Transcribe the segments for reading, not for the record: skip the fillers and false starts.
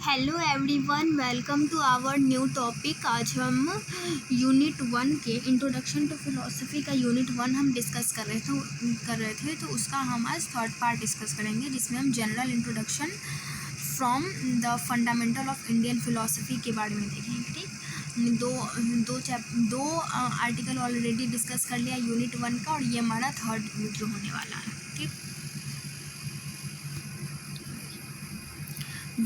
Hello everyone, welcome to our new topic. आज हम unit 1 के इंट्रोडक्शन टू फिलोसफी का यूनिट 1 हम डिस्कस कर रहे थे। तो उसका हम आज थर्ड पार्ट डिस्कस करेंगे, जिसमें हम general introduction from the fundamental of Indian philosophy के बारे में देखेंगे। ठीक, दो आर्टिकल ऑलरेडी डिस्कस कर लिया यूनिट 1 का, और ये हमारा थर्ड वीडियो होने वाला है। ठीक,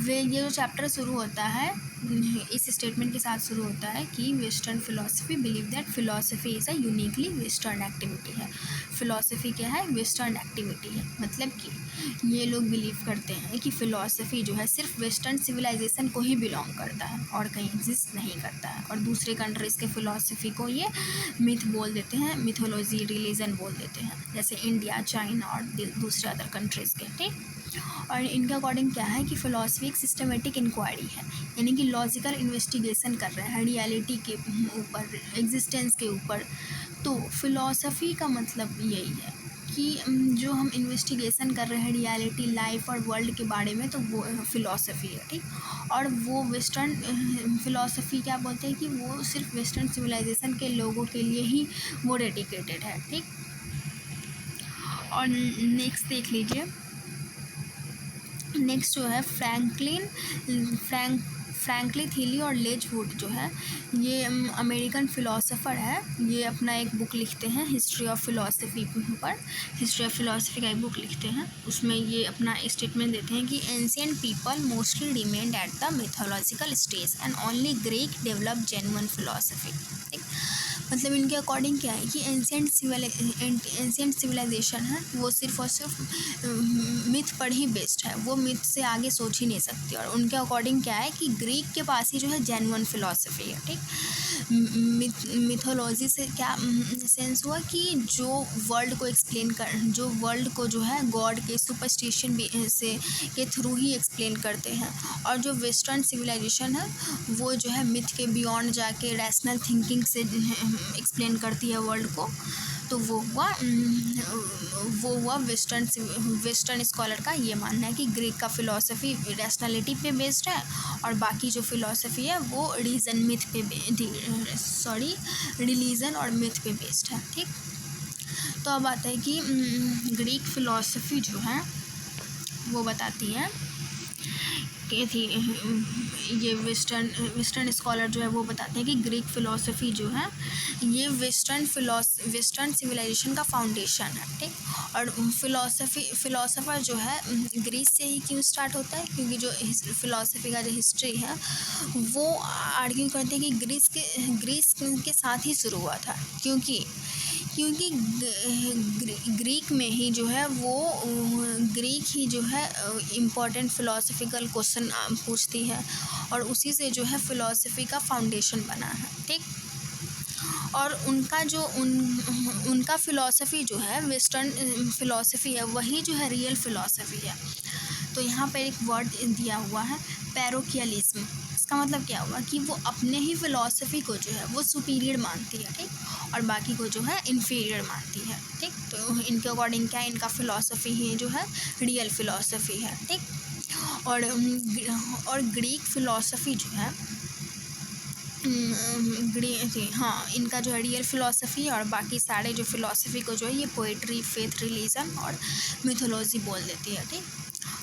ये जो चैप्टर शुरू होता है इस स्टेटमेंट के साथ शुरू होता है कि western philosophy believe that philosophy is a uniquely western activity है। फिलोसफी क्या है? वेस्टर्न एक्टिविटी है। मतलब कि ये लोग बिलीव करते हैं कि फ़िलासफ़ी जो है सिर्फ वेस्टर्न सिविलाइजेशन को ही बिलोंग करता है और कहीं एग्जिस्ट नहीं करता है। और दूसरे कंट्रीज़ के फ़िलासफ़ी को ये मिथ बोल देते हैं, मिथोलॉजी, रिलीजन बोल देते हैं, जैसे इंडिया, चाइना और दूसरे अदर कंट्रीज़ के। ठीक, और इनके अकॉर्डिंग क्या है कि फ़िलासफ़ी एक सिस्टमेटिक इंक्वायरी है, यानी कि लॉजिकल इन्वेस्टिगेशन कर रहे हैं रियलिटी के ऊपर, एग्जिस्टेंस के ऊपर। तो फ़िलासफ़ी का मतलब यही है कि जो हम इन्वेस्टिगेशन कर रहे हैं रियलिटी, लाइफ और वर्ल्ड के बारे में, तो वो फ़िलासफ़ी है। ठीक, और वो वेस्टर्न फ़िलासफ़ी क्या बोलते हैं कि वो सिर्फ वेस्टर्न सिविलाइजेशन के लोगों के लिए ही वो डेडिकेटेड है। ठीक, और नेक्स्ट देख लीजिए। नेक्स्ट जो है फ्रैंकलिन थीली और लेज वुड जो है, ये अमेरिकन फ़िलासफ़र है। ये अपना एक बुक लिखते हैं हिस्ट्री ऑफ फ़िलासफ़ी पर, हिस्ट्री ऑफ फ़िलासफ़ी का एक बुक लिखते हैं। उसमें ये अपना स्टेटमेंट देते हैं कि ancient people mostly remained at the mythological stage and only Greek develop genuine philosophy. ठीक, मतलब इनके अकॉर्डिंग क्या है कि एंशिएंट सिविलाइजेशन है वो सिर्फ और सिर्फ मिथ पर ही बेस्ड है, वो मिथ से आगे सोच ही नहीं सकती। और उनके अकॉर्डिंग क्या है कि ग्रीक के पास ही जो है जेन्युइन फिलॉसफी है। ठीक, मिथोलॉजी से क्या सेंस हुआ कि जो वर्ल्ड को एक्सप्लेन कर, जो वर्ल्ड को जो है गॉड के सुपरस्टिशन से के थ्रू ही एक्सप्लेन करते हैं। और जो वेस्टर्न सिविलाइजेशन है वो जो है मिथ के बियॉन्ड जाके रैशनल थिंकिंग से एक्सप्लेन करती है वर्ल्ड को। तो वो हुआ वेस्टर्न स्कॉलर का ये मानना है कि ग्रीक का फ़िलासफ़ी रैशनैलिटी पे बेस्ड है, और बाकी जो फ़िलासफ़ी है वो रिलीजन और मिथ पे बेस्ड है। ठीक, तो अब आता है कि ग्रीक फ़िलासफ़ी जो है वो बताती है कि थी ये वेस्टर्न स्कॉलर जो है वो बताते हैं कि ग्रीक फ़िलासफ़ी जो है ये वेस्टर्न सिविलाइजेशन का फाउंडेशन है। ठीक, और फ़िलासफ़र जो है ग्रीस से ही क्यों स्टार्ट होता है? क्योंकि जो फ़िलासफ़ी का जो हिस्ट्री है वो आर्ग्यू करते हैं कि ग्रीस के साथ ही शुरू हुआ था। क्योंकि ग्रीक में ही जो है वो ग्रीक ही जो है इम्पॉर्टेंट फ़िलासफ़िकल क्वेश्चन पूछती है, और उसी से जो है फ़िलासफ़ी का फाउंडेशन बना है। ठीक, और उनका फ़िलासफ़ी जो है वेस्टर्न फ़िलासफ़ी है, वही जो है रियल फ़िलासफ़ी है। तो यहाँ पर एक वर्ड दिया हुआ है पैरोकियलिज्म। इसका मतलब क्या हुआ कि वो अपने ही फ़िलासफ़ी को जो है वो सुपीरियर मानती है। ठीक, और बाकी को जो है इन्फीरियर मानती है। ठीक, तो इनके अकॉर्डिंग क्या है, इनका फ़िलासफ़ी ही जो है रियल फ़िलासफ़ी है। ठीक, और ग्रीक फ़िलासफ़ी जो है हाँ, इनका जो है रियल फ़िलासफ़ी, और बाकी सारे जो फ़िलासफ़ी को जो है ये पोइट्री, फेथ, रिलीजन और मिथोलॉजी बोल देती है। ठीक,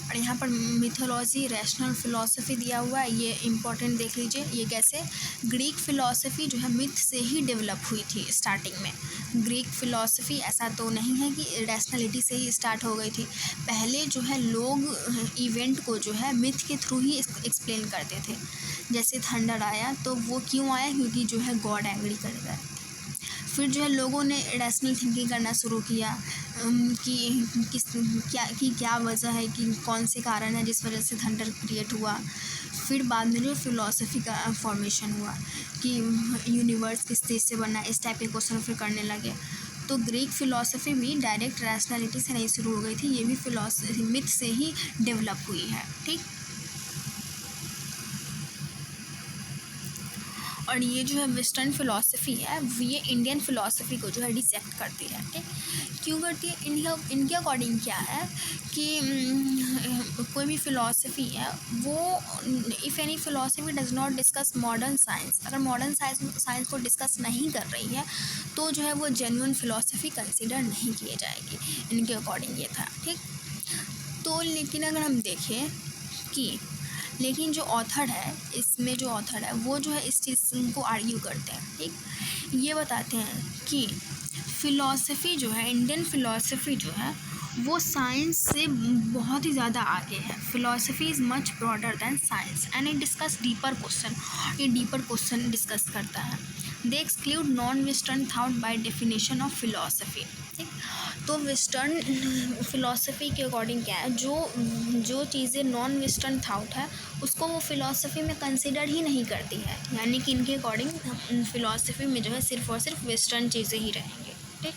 और यहाँ पर मिथोलॉजी रैशनल फ़िलासफ़ी दिया हुआ है, ये इम्पॉर्टेंट देख लीजिए। ये कैसे? ग्रीक फ़िलासफ़ी जो है मिथ से ही डेवलप हुई थी स्टार्टिंग में। ग्रीक फ़िलासफ़ी ऐसा तो नहीं है कि रैशनैलिटी से ही स्टार्ट हो गई थी। पहले जो है लोग इवेंट को जो है मिथ के थ्रू ही एक्सप्लेन करते थे। जैसे थंडर आया तो वो क्यों आया? क्योंकि जो है गॉड एंग्री कर गए। फिर जो है लोगों ने रैशनल थिंकिंग करना शुरू किया कि क्या वजह है, कि कौन से कारण है जिस वजह से थंडर क्रिएट हुआ। फिर बाद में जो फ़िलासफ़ी का फॉर्मेशन हुआ कि यूनिवर्स किस चीज़ से बना, इस टाइप के क्वेश्चन फिर करने लगे। तो ग्रीक फ़िलासफ़ी भी डायरेक्ट रैशनैलिटी से नहीं शुरू हो गई थी, ये भी फ़िलासफ़ी मिथ से ही डेवलप हुई है। ठीक, और ये जो है वेस्टर्न फ़िलॉसफी है ये इंडियन फ़िलॉसफी को जो है डिसेक्ट करती है। ठीक, क्यों करती है? इनके अकॉर्डिंग क्या है कि कोई भी फ़िलॉसफी है वो, if any philosophy does not discuss modern science, अगर मॉडर्न साइंस को डिस्कस नहीं कर रही है तो जो है वो जेन्युइन फ़िलॉसफी कंसिडर नहीं की जाएगी, इनके अकॉर्डिंग ये था। ठीक, तो लेकिन अगर हम देखें कि लेकिन जो ऑथर है, इसमें जो ऑथर है वो जो है इस चीज़ को आर्ग्यू करते हैं। ठीक, ये बताते हैं कि फ़िलॉसफी जो है, इंडियन फ़िलॉसफी जो है वो साइंस से बहुत ही ज़्यादा आगे है। Philosophy is much broader than science and it discuss deeper question, ये डीपर क्वेश्चन डिस्कस करता है। They exclude non western thought by definition of philosophy. ठीक, तो वेस्टर्न फ़िलॉसफी के अकॉर्डिंग क्या है, जो चीज़ें नॉन वेस्टर्न थाउट है उसको वो फ़िलॉसफी में कंसिडर ही नहीं करती है, यानी कि इनके अकॉर्डिंग फ़िलॉसफी में जो है सिर्फ़ और सिर्फ वेस्टर्न चीज़ें ही रहेंगी। ठीक,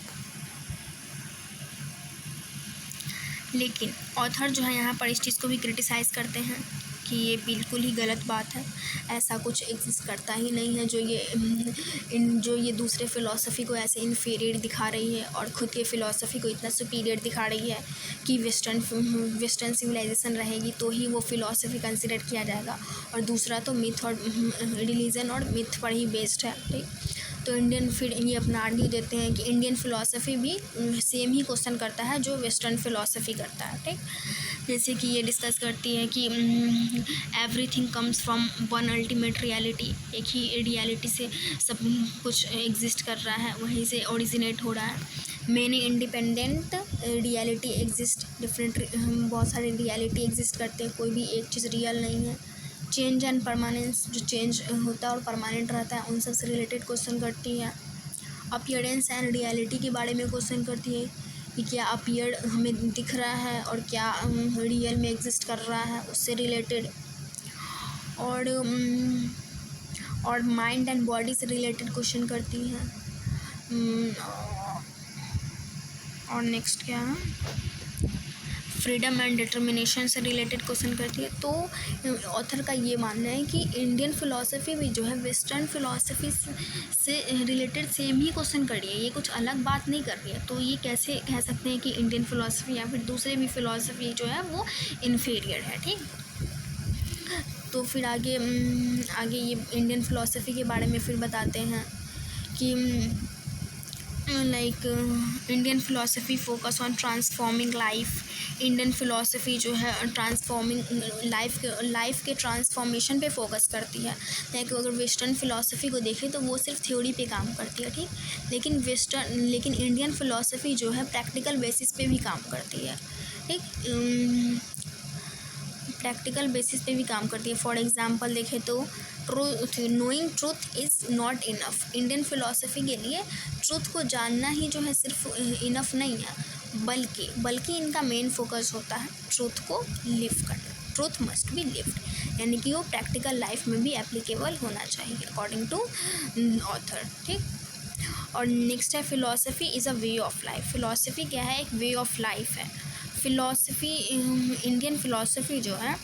लेकिन ऑथर जो है यहाँ पर इस चीज़ को भी क्रिटिसाइज़ करते हैं कि ये बिल्कुल ही गलत बात है, ऐसा कुछ एग्जिस्ट करता ही नहीं है जो ये दूसरे फ़िलॉसफी को ऐसे इन्फीरियर दिखा रही है और ख़ुद के फ़िलॉसफी को इतना सुपीरियर दिखा रही है कि वेस्टर्न सिविलाइजेशन रहेगी तो ही वो फ़िलॉसफी कंसिडर किया जाएगा, और दूसरा तो मिथ और रिलीजन और मिथ पर ही बेस्ड है। ठीक, तो फिर ये अपना आर्ग्यू देते हैं कि इंडियन फ़िलॉसफी भी सेम ही क्वेश्चन करता है जो वेस्टर्न फ़िलॉसफी करता है। ठीक, जैसे कि ये डिस्कस करती है कि everything comes from one ultimate reality, एक ही रियलिटी से सब कुछ एग्जिस्ट कर रहा है, वहीं से ओरिजिनेट हो रहा है। Many independent reality exist, different बहुत सारे रियलिटी एग्जिस्ट करते हैं, कोई भी एक चीज़ रियल नहीं है। चेंज एंड परमानेंस, जो चेंज होता है और परमानेंट रहता है उन सब से रिलेटेड क्वेश्चन करती है। अपीयरेंस एंड रियलिटी के बारे में क्वेश्चन करती है कि क्या अपीयर हमें दिख रहा है और क्या रियल में एग्जिस्ट कर रहा है, उससे रिलेटेड। और माइंड एंड बॉडी से रिलेटेड क्वेश्चन करती है। और नेक्स्ट क्या है, फ्रीडम एंड डिटर्मिनेशन से रिलेटेड क्वेश्चन करती है। तो ऑथर का ये मानना है कि इंडियन फ़िलॉसफी भी जो है वेस्टर्न फ़िलॉसफी से रिलेटेड सेम ही क्वेश्चन कर रही है, ये कुछ अलग बात नहीं कर रही है। तो ये कैसे कह सकते हैं कि इंडियन फ़िलॉसफी या फिर दूसरे भी फ़िलॉसफी जो है वो इन्फीरियर है। ठीक, तो फिर आगे ये इंडियन फ़िलॉसफी के बारे में फिर बताते हैं कि like Indian philosophy focus on transforming life. Indian philosophy जो है ट्रांसफॉर्मिंग लाइफ के ट्रांसफॉर्मेशन पे फोकस करती है। लाइक अगर वेस्टर्न फ़िलॉसफी को देखें तो वो सिर्फ थ्योरी पे काम करती है। ठीक, लेकिन इंडियन फ़िलॉसफी जो है प्रैक्टिकल बेसिस पे भी काम करती है। ठीक, प्रैक्टिकल बेसिस पे भी काम करती है। फॉर एग्जांपल देखें तो knowing truth is not enough. Indian philosophy के लिए ट्रूथ को जानना ही जो है सिर्फ इनफ नहीं है, बल्कि इनका मेन फोकस होता है ट्रूथ को लिव करना। ट्रूथ मस्ट बी लिव्ड, यानी कि वो प्रैक्टिकल लाइफ में भी एप्लीकेबल होना चाहिए अकॉर्डिंग टू ऑथर। ठीक, और नेक्स्ट है philosophy is a way of life. Philosophy क्या है, एक वे ऑफ लाइफ है। फ़िलॉसफी इंडियन फ़िलॉसफी जो है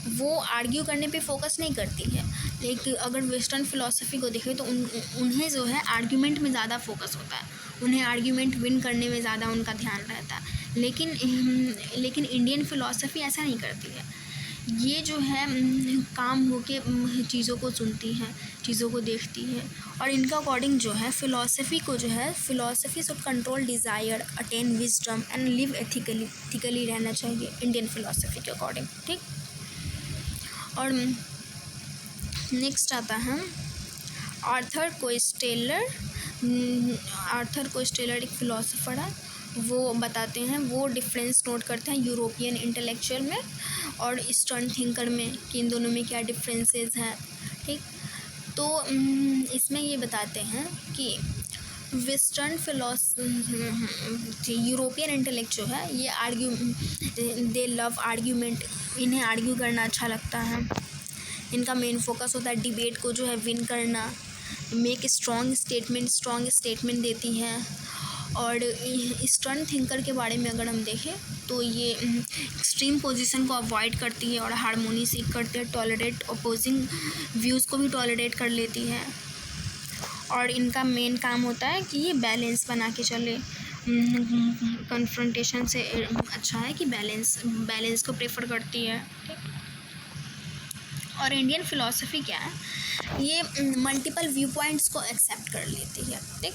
वो आर्ग्यू करने पे फोकस नहीं करती है, लेकिन अगर वेस्टर्न फ़िलॉसफी को देखें तो उन्हें जो है आर्ग्यूमेंट में ज़्यादा फोकस होता है, उन्हें आर्ग्यूमेंट विन करने में ज़्यादा उनका ध्यान रहता है। लेकिन इंडियन फ़िलॉसफी ऐसा नहीं करती है। ये जो है काम होके चीज़ों को सुनती है, चीज़ों को देखती है, और इनका अकॉर्डिंग जो है philosophy should control desire, attain wisdom and live ethically रहना चाहिए इंडियन फ़िलॉसफी के अकॉर्डिंग। ठीक, और नेक्स्ट आता है आर्थर कोएस्टेलर एक फ़िलासफ़र है। वो बताते हैं, वो डिफरेंस नोट करते हैं यूरोपियन इंटेलेक्चुअल में और ईस्टर्न थिंकर में कि इन दोनों में क्या डिफरेंसेस हैं। ठीक, तो इसमें ये बताते हैं कि वेस्टर्न यूरोपियन इंटेलेक्ट जो है ये दे लव आर्ग्यूमेंट, इन्हें आर्ग्यू करना अच्छा लगता है। इनका मेन फोकस होता है डिबेट को जो है विन करना, मेक स्ट्रॉन्ग स्टेटमेंट देती हैं। और ईस्टर्न थिंकर के बारे में अगर हम देखें तो ये एक्सट्रीम पोजीशन को अवॉइड करती है और हारमोनी सीख करते हैं, टॉलरेट अपोजिंग व्यूज़ को भी टॉलरेट कर लेती है। और इनका मेन काम होता है कि ये बैलेंस बना के चले। कन्फ्रंटेशन से अच्छा है कि बैलेंस को प्रेफर करती है। ठीक। और इंडियन फ़िलॉसफी क्या है, ये मल्टीपल व्यू पॉइंट्स को एक्सेप्ट कर लेती है। ठीक।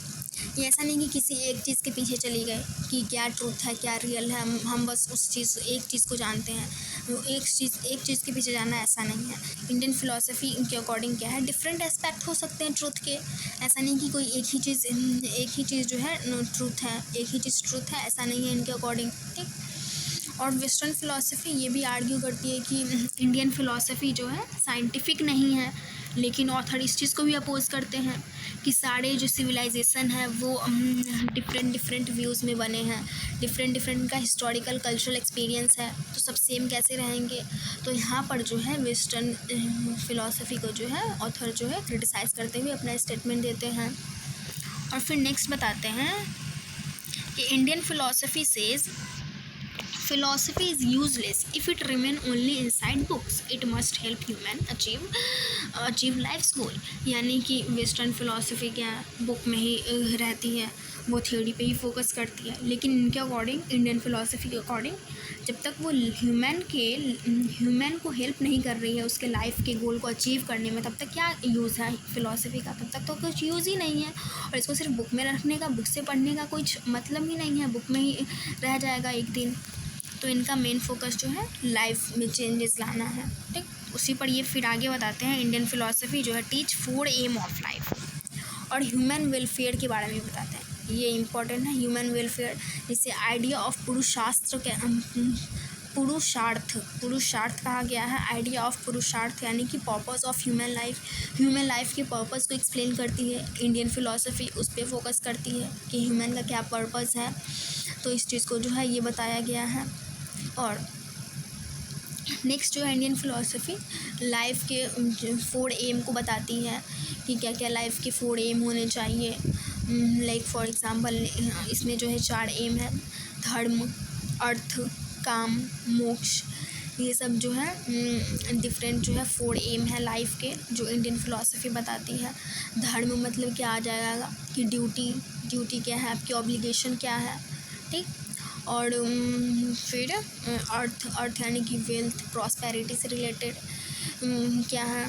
ये ऐसा नहीं कि किसी एक चीज़ के पीछे चली गए कि क्या ट्रूथ है क्या रियल है, हम बस उस चीज़ एक चीज़ को जानते हैं, वो एक चीज़ के पीछे जाना, ऐसा नहीं है। इंडियन फ़िलॉसफी के अकॉर्डिंग क्या है, डिफरेंट एस्पेक्ट हो सकते हैं ट्रूथ के। ऐसा नहीं कि कोई एक ही चीज़ जो है ट्रूथ है, एक ही चीज़ ट्रूथ है, ऐसा नहीं है इनके अकॉर्डिंग। ठीक। और वेस्टर्न फ़िलॉसफी ये भी आर्ग्यू करती है कि इंडियन फ़िलॉसफी जो है साइंटिफिक नहीं है, लेकिन ऑथर इस चीज़ को भी अपोज़ करते हैं कि सारे जो सिविलाइजेशन है वो डिफरेंट व्यूज़ में बने हैं, डिफरेंट का हिस्टोरिकल कल्चरल एक्सपीरियंस है, तो सब सेम कैसे रहेंगे। तो यहाँ पर जो है वेस्टर्न फ़िलॉसफी को जो है ऑथर जो है क्रिटिसाइज़ करते हुए अपना स्टेटमेंट देते हैं। और फिर नेक्स्ट बताते हैं कि Indian philosophy says philosophy is useless if it remain only inside books. It must help human achieve life's goal. यानी कि वेस्टर्न फ़िलॉसफी क्या है, बुक में ही रहती है, वो थ्योरी पे ही फोकस करती है, लेकिन इनके अकॉर्डिंग, इंडियन फ़िलॉसफी के अकॉर्डिंग, जब तक वो ह्यूमन को हेल्प नहीं कर रही है उसके लाइफ के गोल को अचीव करने में, तब तक क्या यूज़ है फ़िलॉसफी का, तब तक तो कुछ यूज़ ही नहीं है। और इसको सिर्फ बुक में रखने का, बुक से पढ़ने का कुछ मतलब ही नहीं है, बुक में ही रह जाएगा एक दिन। तो इनका मेन फोकस जो है लाइफ में चेंजेस लाना है। ठीक। उसी पर ये फिर आगे बताते हैं, इंडियन फ़िलॉसफी जो है टीच 4 एम ऑफ लाइफ और ह्यूमन वेलफेयर के बारे में बताते हैं। ये इम्पोर्टेंट है, ह्यूमन वेलफेयर, जिसे आइडिया ऑफ पुरुषार्थ कहा गया है। आइडिया ऑफ पुरुषार्थ यानी कि पर्पस ऑफ ह्यूमन लाइफ के पर्पस को एक्सप्लेन करती है इंडियन फ़िलॉसफी, उस पर फोकस करती है कि ह्यूमन का क्या पर्पस है। तो इस चीज़ को जो है ये बताया गया है। और नेक्स्ट जो है इंडियन फ़िलॉसफी लाइफ के 4 एम को बताती है कि क्या क्या लाइफ के 4 एम होने चाहिए। लाइक फॉर एग्ज़ाम्पल इसमें जो है 4 एम है, धर्म, अर्थ, काम, मोक्ष। ये सब जो है डिफरेंट जो है 4 एम है लाइफ के, जो इंडियन फ़िलॉसफी बताती है। धर्म मतलब क्या आ जाएगा कि ड्यूटी क्या है, आपकी ऑब्लिगेशन क्या है। ठीक। और फिर अर्थ यानी कि वेल्थ, प्रॉस्पेरिटी से रिलेटेड क्या है।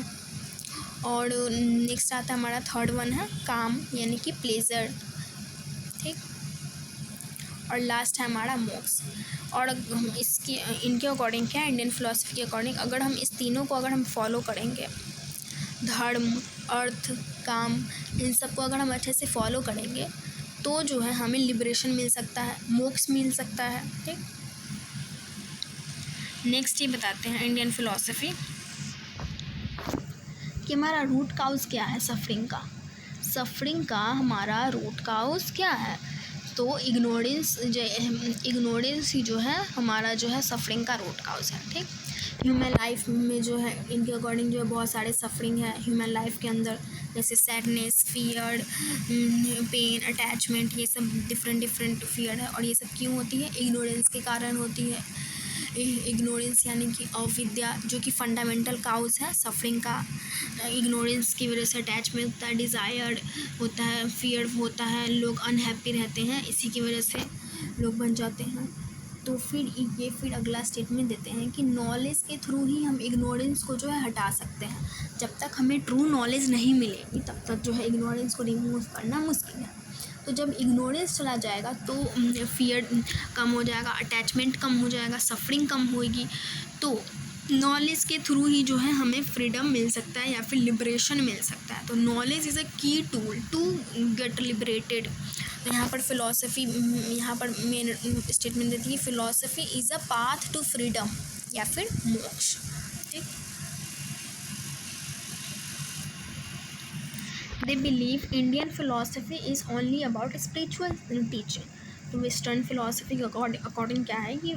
और नेक्स्ट आता है हमारा थर्ड वन है काम यानी कि प्लेजर। ठीक। और लास्ट है हमारा मोक्ष। और इनके अकॉर्डिंग क्या है, इंडियन फ़िलॉसफी के अकॉर्डिंग अगर हम इस तीनों को अगर हम फॉलो करेंगे, धर्म, अर्थ, काम, इन सबको अगर हम अच्छे से फॉलो करेंगे तो जो है हमें लिबरेशन मिल सकता है, मोक्ष मिल सकता है। ठीक। नेक्स्ट ये बताते हैं इंडियन फ़िलॉसफी कि हमारा रूट काउज क्या है सफ़रिंग का हमारा रूट काउज क्या है। तो इग्नोरेंस ही जो है हमारा जो है सफ़रिंग का रूट काउज है। ठीक। ह्यूमन लाइफ में जो है इनके अकॉर्डिंग जो है बहुत सारे सफ़रिंग है ह्यूमन लाइफ के अंदर, जैसे सैडनेस, फियर, पेन, अटैचमेंट, ये सब डिफरेंट फियर है। और ये सब क्यों होती है, इग्नोरेंस के कारण होती है। इग्नोरेंस यानी कि अविद्या, जो कि फंडामेंटल काउज है सफ़रिंग का। इग्नोरेंस की वजह से अटैचमेंट होता है, डिज़ायर होता है, फियर होता है, लोग अनहैप्पी रहते हैं, इसी की वजह से लोग बन जाते हैं। तो फिर अगला स्टेटमेंट देते हैं कि नॉलेज के थ्रू ही हम इग्नोरेंस को जो है हटा सकते हैं। जब तक हमें ट्रू नॉलेज नहीं मिलेगी तब तक जो है इग्नोरेंस को रिमूव करना मुश्किल है। तो जब इग्नोरेंस चला जाएगा तो फियर कम हो जाएगा, अटैचमेंट कम हो जाएगा, सफ़रिंग कम होगी। तो नॉलेज के थ्रू ही जो है हमें फ्रीडम मिल सकता है या फिर लिबरेशन मिल सकता है। तो नॉलेज इज़ अ की टूल टू गेट लिबरेटेड। तो यहाँ पर फ़िलॉसफी यहाँ पर मेन स्टेटमेंट देती है, philosophy is a path to freedom या फिर मोक्ष। ठीक। They believe Indian philosophy is only about spiritual teaching. तो वेस्टर्न फ़िलॉसफी के अकॉर्डिंग क्या है कि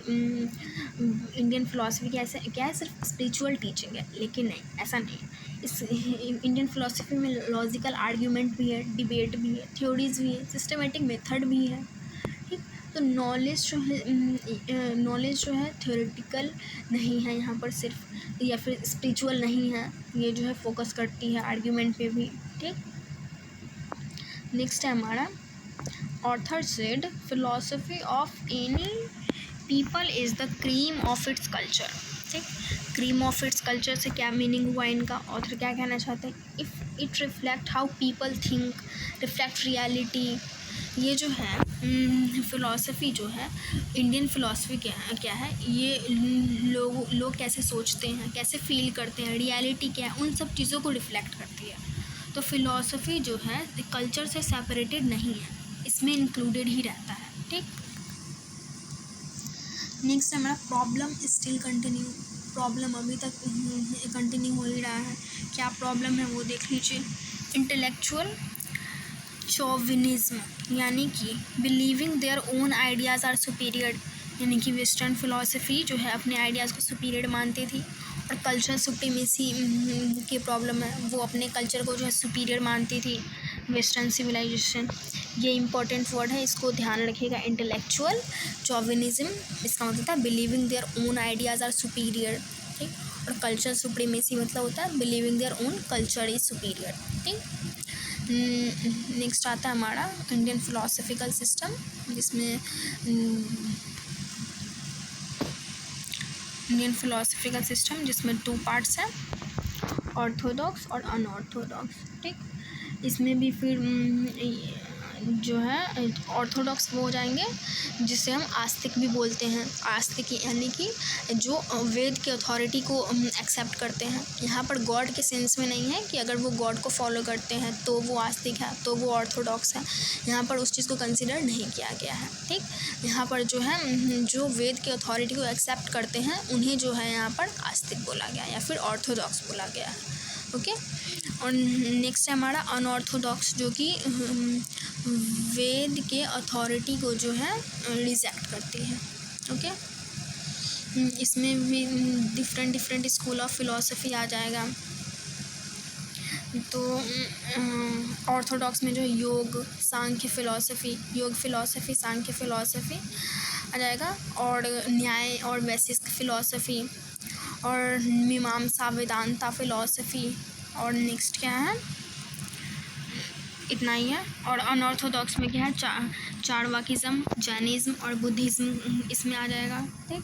इंडियन फ़िलॉसफी क्या है सिर्फ स्पिरिचुअल टीचिंग है, लेकिन नहीं, ऐसा नहीं है। इस इंडियन फ़िलॉसफी में लॉजिकल आर्ग्यूमेंट भी है, डिबेट भी है, थ्योरीज़ भी है, सिस्टमेटिक मेथड भी है। ठीक। तो नॉलेज जो है थ्योरेटिकल नहीं है यहाँ पर सिर्फ, या फिर स्पिरिचुअल नहीं है, ये जो है फोकस करती है आर्ग्यूमेंट पे भी। ठीक। नेक्स्ट है हमारा author said philosophy of any people is the cream of its culture. ठीक, क्रीम ऑफ इट्स कल्चर से क्या मीनिंग हुआ इनका, ऑथर क्या कहना चाहते हैं, if it reflect how people think, reflect reality. ये जो है फ़िलॉसफी जो है, इंडियन फ़िलॉसफी क्या है, ये लोग कैसे सोचते हैं, कैसे फील करते हैं, रियलिटी क्या है, उन सब चीज़ों को रिफ्लेक्ट करती है। तो फ़िलॉसफी जो है कल्चर से सेपरेटेड नहीं है, इसमें इंक्लूडेड ही रहता है। ठीक, नेक्स्ट हमारा प्रॉब्लम स्टिल कंटिन्यू। प्रॉब्लम अभी तक कंटिन्यू हो ही रहा है। क्या प्रॉब्लम है वो देख लीजिए। इंटेलेक्चुअल चौविनिज्म, यानी कि believing their own ideas are superior, यानी कि वेस्टर्न फिलॉसफी जो है अपने आइडियाज़ को सुपीरियर मानती थी। और कल्चर सुप्रीमेसी की प्रॉब्लम है, वो अपने कल्चर को जो है सुपीरियर मानती थी, वेस्टर्न सिविलाइजेशन। ये इंपॉर्टेंट वर्ड है, इसको ध्यान रखिएगा। इंटेलेक्चुअल चौविनिज्म, इसका मतलब था believing their own ideas are superior. ठीक, और कल्चर सुप्रीमेसी मतलब होता है believing their own culture is superior. ठीक, नेक्स्ट आता है हमारा इंडियन फिलोसफिकल सिस्टम, जिसमें इंडियन फिलोसफिकल सिस्टम जिसमें 2 पार्ट्स हैं, ऑर्थोडॉक्स और अनऑर्थोडॉक्स। ठीक, इसमें भी फिर जो है ऑर्थोडॉक्स वो हो जाएंगे जिसे हम आस्तिक भी बोलते हैं। आस्तिक यानी कि जो वेद की अथॉरिटी को एक्सेप्ट करते हैं। यहाँ पर गॉड के सेंस में नहीं है कि अगर वो गॉड को फॉलो करते हैं तो वो आस्तिक है, तो वो ऑर्थोडॉक्स है। यहाँ पर उस चीज़ को कंसिडर नहीं किया गया है। ठीक, यहाँ पर जो है जो वेद की अथॉरिटी को एक्सेप्ट करते हैं उन्हें जो है यहाँ पर आस्तिक बोला गया या फिर ऑर्थोडॉक्स बोला गया है। ओके, और नेक्स्ट है हमारा अनऑर्थोडॉक्स, जो कि वेद के अथॉरिटी को जो है रिजेक्ट करती है। ओके, इसमें भी डिफरेंट स्कूल ऑफ फिलॉसफी आ जाएगा। तो ऑर्थोडॉक्स में जो योग सांख्य फिलॉसफी सांख्य फिलॉसफी आ जाएगा, और न्याय और वैशिष्ट फिलॉसफी, और मीमांसा वेदांता फिलॉसफी, और नेक्स्ट क्या है, इतना ही है। और अनऑर्थोडॉक्स में क्या है, चारवाकिज्म, जैनिज्म और बुद्धिज्म इसमें आ जाएगा। ठीक,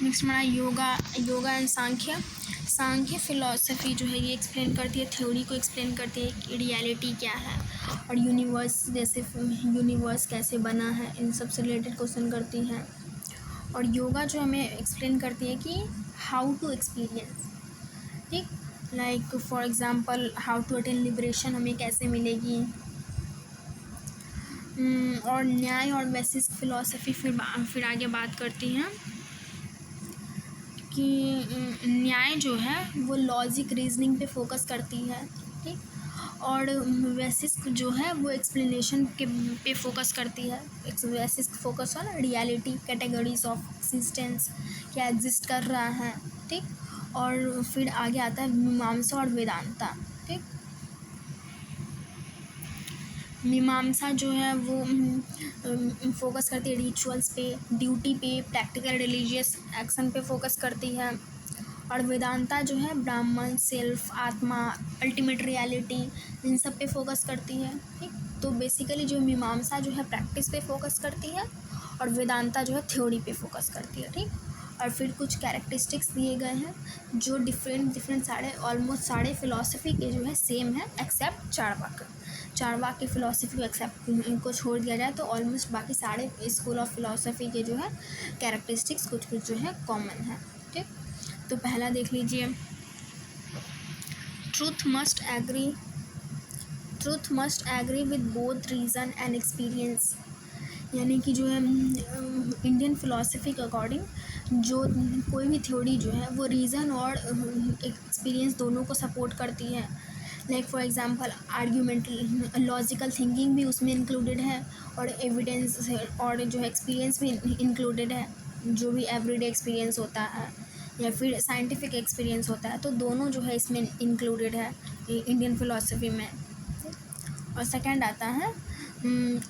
नेक्स्ट हमारा योगा एंड सांख्य फिलॉसफी जो है ये एक्सप्लेन करती है, थ्योरी को एक्सप्लेन करती है कि रियलिटी क्या है, और यूनिवर्स कैसे बना है, इन सब से रिलेटेड क्वेश्चन करती है। और योगा जो हमें एक्सप्लेन करती है कि हाउ टू एक्सपीरियंस। ठीक, like for example how to attain liberation हमें कैसे मिलेगी। और न्याय और वैशिष्ट फिलॉसफी फिर आगे बात करती हैं कि न्याय जो है वो लॉजिक रीजनिंग पे फोकस करती है। ठीक, और वैशिष्ट जो है वो एक्सप्लेनेशन के पे फोकस करती है। वैशिष्ट focus on reality, categories of existence, क्या एग्जिस्ट कर रहा है। ठीक, और फिर आगे आता है मीमांसा और वेदांता। ठीक, मीमांसा जो है वो फोकस करती है रिचुअल्स पे, ड्यूटी पे, प्रैक्टिकल रिलीजियस एक्शन पे फोकस करती है। और वेदांता जो है ब्राह्मण, सेल्फ, आत्मा, अल्टीमेट रियलिटी, इन सब पे फोकस करती है। ठीक, तो बेसिकली जो मीमांसा जो है प्रैक्टिस पे फोकस करती है, और वेदांता जो है थ्योरी पे फोकस करती है। ठीक, और फिर कुछ कैरेक्टरिस्टिक्स दिए गए हैं जो डिफरेंट ऑलमोस्ट सारे फिलॉसफी के जो है सेम है, एक्सेप्ट चारवाक की फ़िलॉसफी को एक्सेप्ट को छोड़ दिया जाए तो ऑलमोस्ट बाकी सारे स्कूल ऑफ फिलॉसफी के जो है कैरेक्टरिस्टिक्स कुछ जो है कॉमन है। ठीक, तो पहला देख लीजिए, truth must agree with both reason and experience, यानी कि जो है इंडियन फिलॉसफी के अकॉर्डिंग जो कोई भी थ्योरी जो है वो रीज़न और एक्सपीरियंस दोनों को सपोर्ट करती है। Like for example argumental logical thinking भी उसमें इंक्लूडेड है, और एविडेंस और जो एक्सपीरियंस भी इंक्लूडेड है, जो भी एवरीडे एक्सपीरियंस होता है या फिर साइंटिफिक एक्सपीरियंस होता है, तो दोनों जो है इसमें इंक्लूडेड है इंडियन फिलॉसफी में। और सेकंड आता है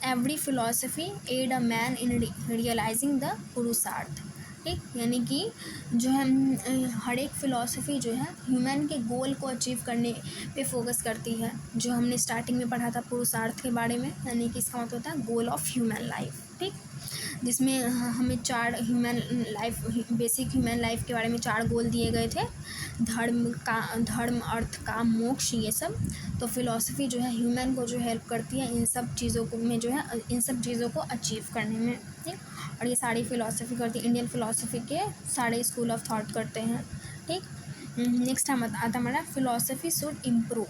every philosophy aid a man in realising the purushartha, ठीक, यानी कि जो है हर एक फ़िलॉसफी जो है ह्यूमन के गोल को अचीव करने पे फोकस करती है। जो हमने स्टार्टिंग में पढ़ा था पुरुषार्थ के बारे में, यानी कि इसका मतलब होता है गोल ऑफ ह्यूमन लाइफ। ठीक, जिसमें हमें 4 human life, basic human life के बारे में 4 गोल दिए गए थे। धर्म, अर्थ, काम, मोक्ष, ये सब। तो फ़िलॉसफी जो है ह्यूमन को जो हेल्प करती है इन सब चीज़ों को में, जो है इन सब चीज़ों को अचीव करने में। ठीक, और ये सारी फ़िलॉसफी करती है, इंडियन फ़िलॉसफी के सारे स्कूल ऑफ थॉट करते हैं। ठीक, नेक्स्ट हम आता हमारा philosophy should improve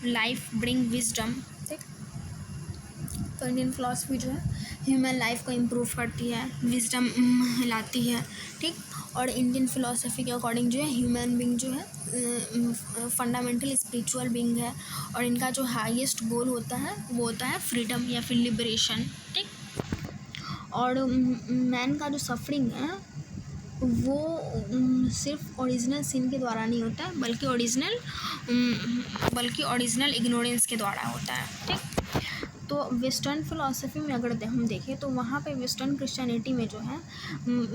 life bring wisdom. ठीक, तो इंडियन फ़िलॉसफी जो है ह्यूमन लाइफ को इम्प्रूव करती है, विजडम लाती है। ठीक, और इंडियन फ़िलॉसफी के अकॉर्डिंग जो है ह्यूमन बीइंग जो है फंडामेंटल स्पिरिचुअल बीइंग है, और इनका जो हाईएस्ट गोल होता है वो होता है फ्रीडम या फिर लिबरेशन। ठीक, और मैन का जो सफरिंग है वो सिर्फ ओरिजिनल सिन के द्वारा नहीं होता है, बल्कि ओरिजिनल इग्नोरेंस के द्वारा होता है। ठीक, तो वेस्टर्न फ़िलॉसफी में अगर हम देखें तो वहाँ पे वेस्टर्न क्रिश्चियनिटी में जो है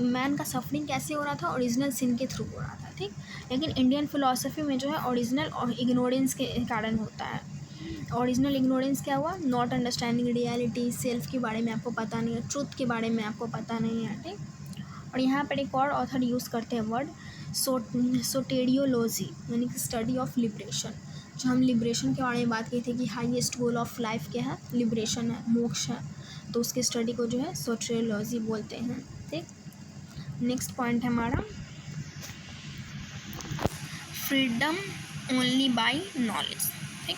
मैन का सफरिंग कैसे हो रहा था, ओरिजिनल सिन के थ्रू हो रहा था। ठीक, लेकिन इंडियन फ़िलॉसफी में जो है ओरिजिनल और इग्नोरेंस के कारण होता है। ओरिजिनल इग्नोरेंस क्या हुआ, नॉट अंडरस्टैंडिंग रियलिटी, सेल्फ के बारे में आपको पता नहीं है, ट्रुथ के बारे में आपको पता नहीं है। ठीक, और यहाँ पर एक और ऑथर यूज़ करते हैं वर्ड सोटेरियोलॉजी, यानी कि स्टडी ऑफ लिबरेशन। जो हम लिबरेशन के बारे में बात की थी कि हाईएस्ट गोल ऑफ लाइफ क्या है, लिबरेशन है, मोक्ष है, तो उसके स्टडी को जो है सोटेरियोलॉजी बोलते हैं। ठीक, नेक्स्ट पॉइंट है हमारा फ्रीडम ओनली बाय नॉलेज। ठीक,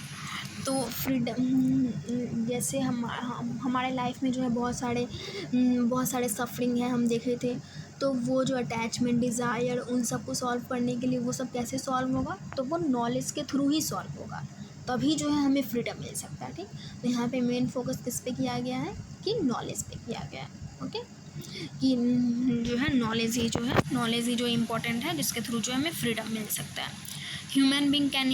तो फ्रीडम जैसे हमारे लाइफ में जो है बहुत सारे सफरिंग है, हम देख रहे थे। तो वो जो अटैचमेंट, डिज़ायर, उन सब को सॉल्व करने के लिए वो सब कैसे सॉल्व होगा, तो वो नॉलेज के थ्रू ही सॉल्व होगा, तभी जो है हमें फ्रीडम मिल सकता है। ठीक, तो यहाँ पे मेन फोकस किस पे किया गया है कि नॉलेज पे किया गया है। ओके, कि जो है नॉलेज ही जो इम्पोर्टेंट है, जिसके थ्रू जो है हमें फ्रीडम मिल सकता है। Human being can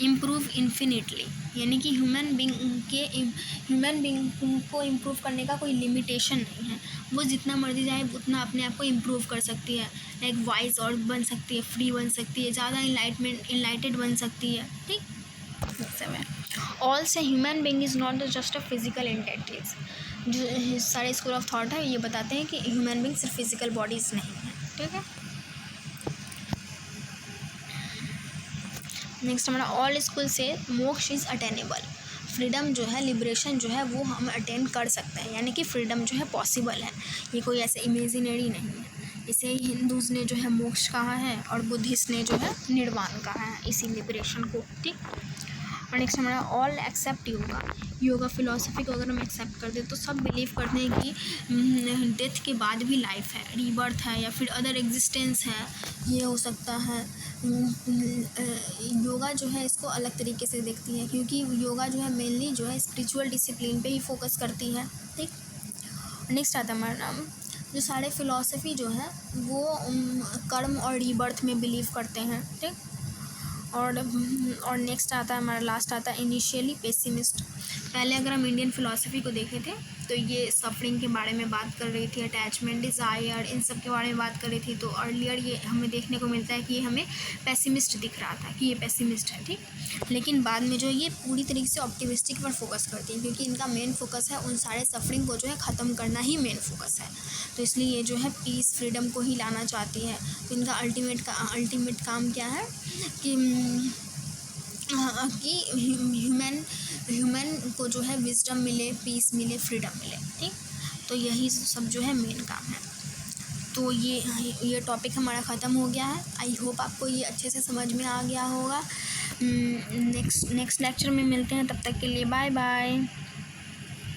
improve infinitely, यानी कि ह्यूमन बीइंग को इम्प्रूव करने का कोई लिमिटेशन नहीं है। वो जितना मर्जी जाए उतना अपने आप को इम्प्रूव कर सकती है, एक वाइज और बन सकती है, फ्री बन सकती है, ज़्यादा इनलाइटेड बन सकती है। ठीक, सब है। Also human being is not just a physical entities. जो सारे स्कूल ऑफ थॉट है ये बताते हैं कि ह्यूमन बीइंग सिर्फ फिजिकल बॉडीज़ नहीं है। ठीक है, नेक्स्ट हमारा ऑल स्कूल से मोक्ष इज़ अटेनेबल। फ्रीडम जो है, लिबरेशन जो है वो हम अटेन कर सकते हैं, यानी कि फ्रीडम जो है पॉसिबल है, ये कोई ऐसे इमेजिनरी नहीं है। इसे हिंदूज़ ने जो है मोक्ष कहा है और बुद्धिस्ट ने जो है निर्वाण कहा है, इसी लिबरेशन को। ठीक, और नेक्स्ट हमारा ऑल एक्सेप्ट योगा फिलॉसफी को अगर हम एक्सेप्ट कर दें तो सब बिलीव करते हैं कि डेथ के बाद भी लाइफ है, रीबर्थ है, या फिर अदर एग्जिस्टेंस है, ये हो सकता है। योगा जो है इसको अलग तरीके से देखती है, क्योंकि योगा जो है मेनली जो है स्पिरिचुअल डिसिप्लिन पे ही फोकस करती है। ठीक, नेक्स्ट आता है हमारा नाम, जो सारे फिलॉसफी जो है वो कर्म और रीबर्थ में बिलीव करते हैं। ठीक, और नेक्स्ट आता है हमारा, लास्ट आता है इनिशियली पेसिमिस्ट। पहले अगर हम इंडियन फ़िलॉसफी को देखे थे तो ये सफरिंग के बारे में बात कर रही थी, अटैचमेंट, डिज़ायर, इन सब के बारे में बात कर रही थी। तो अर्लियर ये हमें देखने को मिलता है कि ये हमें पेसिमिस्ट दिख रहा था, कि ये पेसिमिस्ट है। ठीक, लेकिन बाद में जो ये पूरी तरीके से ऑप्टिमिस्टिक पर फोकस करती है, क्योंकि इनका मेन फोकस है उन सारे सफरिंग को जो है ख़त्म करना ही मेन फोकस है। तो इसलिए ये जो है पीस, फ्रीडम को ही लाना चाहती है। तो इनका अल्टीमेट काम क्या है कि ह्यूमन को जो है विजडम मिले, पीस मिले, फ्रीडम मिले। ठीक, तो यही सब जो है मेन काम है। तो ये टॉपिक हमारा ख़त्म हो गया है। आई होप आपको ये अच्छे से समझ में आ गया होगा। नेक्स्ट लेक्चर में मिलते हैं, तब तक के लिए बाय बाय।